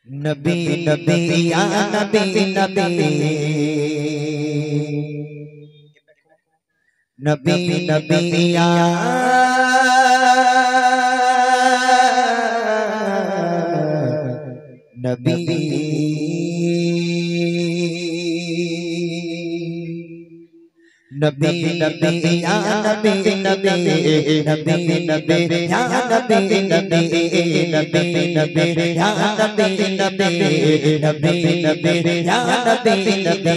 नबी नबी या नबी नबी नबी नबी या नबी नबी नबी या नबी नबी नबी नबी या नबी नबी नबी नबी या नबी नबी नबी नबी या नबी नबी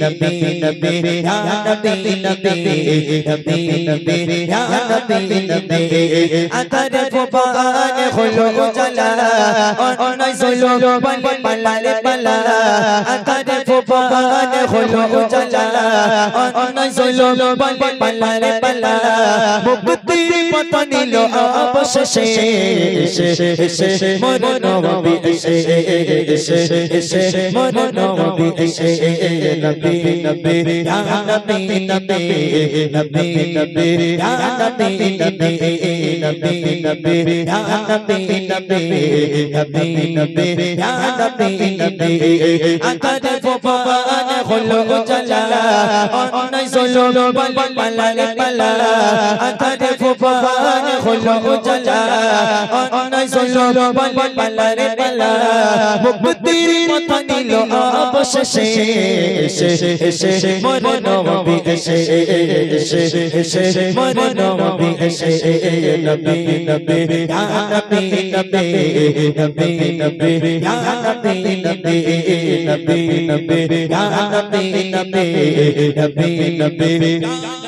नबी नबी या नबी नबी नबी नबी या नबी नबी अतर फुबान खुलो चला और नहीं सोलो बल बला ले बला अतर फुबान खुलो चला और नहीं सोलो बल बला ले बला मुक्ति पता नीलो आप से मोर नबी से मोर नबी से नबी नबी या नबी नबी नबी नबी या नबी नबी नबी नबी या नबी नबी नबी नबी या नबी नबी अतर फुबान खुलो चला और नहीं सोलो बल बला ले बला अतर फुबान खुलो चला और नहीं सोलो बल बला ले बला मुक्ति पता नीलो आप से मोर नबी से मोर नबी से नबी नबी या नबी नबी नबी नबी या नबी नबी नबी नबी या नबी नबी नबी नबी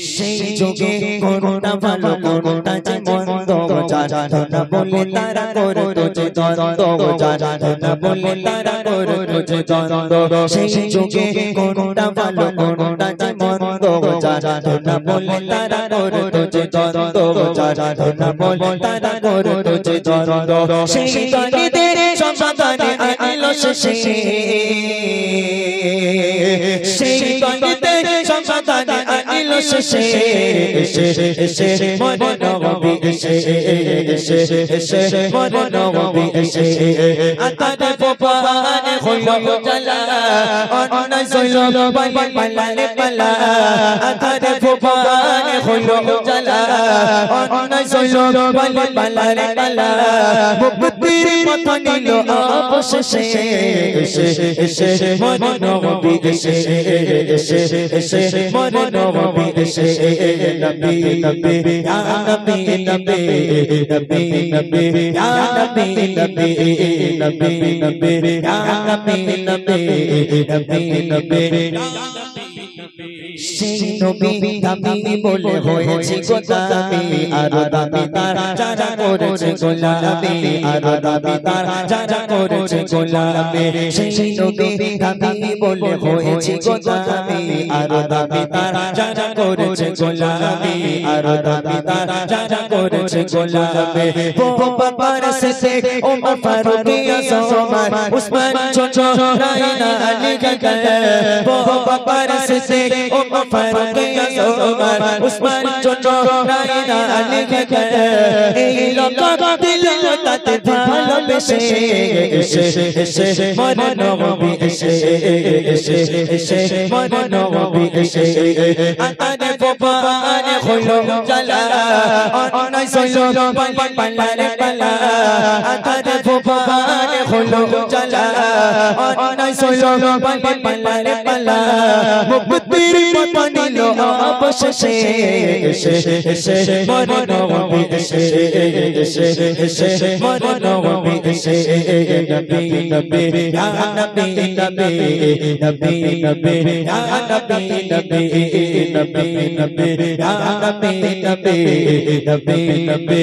সেই যোগে করুণা ভালো করুণা জীবন্ত যার না বলে তারা করতো যে দ্বন্দ্ব যার না বলে তারা করতো যে দ্বন্দ্ব সেই যোগে করুণা ভালো করুণা জীবন্ত যার না বলে তারা করতো যে দ্বন্দ্ব যার না বলে তারা করতো যে দ্বন্দ্ব সেই দ্বন্দ্বের সমাধানে আইলো শেষে সেই দ্বন্দ্বের সমাধানে আইলো শেষে মোর নবী এসে মোর নবী এসে আতারে ফোপান খুলো চলা আর নাই সোলো বল বলা লে বলা আতারে ফোপান খুলো চলা আর নাই সোলো বল বলা লে বলা মুক্তির পথ নিলো आप से মোর নবী এসে মোর নবী এসে নবী নবী या नबी नबी नबी नबी या नबी नबी नबी नबी या नबी नबी नबी नबी সেই নবী দামি বলে হয়েছে গোলামি আর দাবি তার যারা করেছে গোলামি আর দাবি তার যারা করেছে গোলামি সেই নবী দামি বলে হয়েছে গোলামি আর দাবি তার যারা করেছে গোলামি আর দাবি তার যারা করেছে গোলামি ও বাবার সে ওমর ফারুক ওসমান উসমান ছোট রায়না আলী গগন ও বাবার সে ওমর ফারুক ওসমান উসমান ছোট রায়না আলী গগন এই লোক দিল তাতে ভালোবেসে এসে মোর নবী এসে মোর নবী এসে আতারে ফোপান খুলো চলা আর নাই সোলো বল বলা লে বলা আতারে ফোপান খুলো চলা আর নাই সোলো বল বলা লে বলা মুক্তির পথ নিলো आप से মোর নবী এসে মোর নবী এসে নবী নবী या नबी नबी नबी नबी या नबी नबी नबी नबी या नबी नबी नबी नबी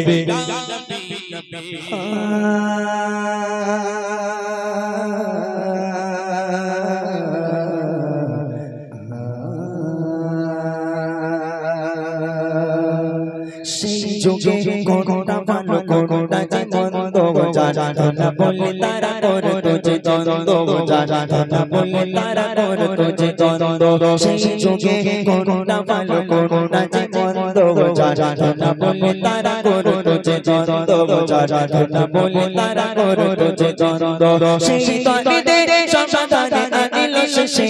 সেই যোগে করুণা ভালো করুণা জীবন্ত যার না বলে তারা করতো যে দ্বন্দ্ব যার না বলে তারা করতো যে দ্বন্দ্ব সেই যোগে করুণা ভালো করুণা জীবন্ত যার না বলে তারা করতো যে দ্বন্দ্ব যারা না বলে তারা করতো যে দ্বন্দ্ব সেই দ্বন্দ্বের সমাধানে আনিল শেষে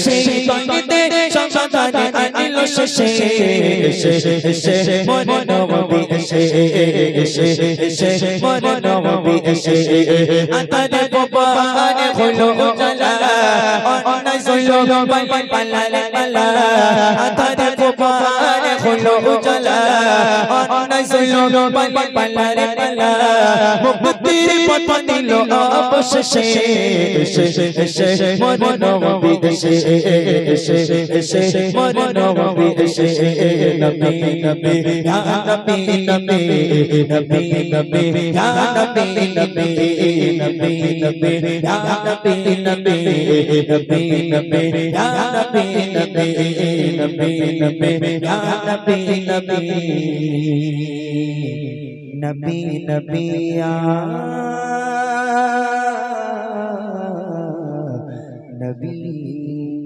সেই দ্বন্দ্বের সমাধানে আনিল শেষে মনে নবী এসে মনে নবী এসে আতারে বাবারে হলো জালা অন্যায় সইল পাই পালালে পালা আতারে বাবারে হলো জালা অন্যায় সইল পাই পালালে পালা মুক্তির পথ দিল অবশেষে মনে নবী এসে মনে নবী এসে নবী নবী ইয়া নবী নবী নবী নবী ইয়া নবী নবী নবী নবী ইয়া নবী নবী নবী নবী ইয়া নবী নবী নবী নবী ইয়া নবী নবী নবী নবী ইয়া নবী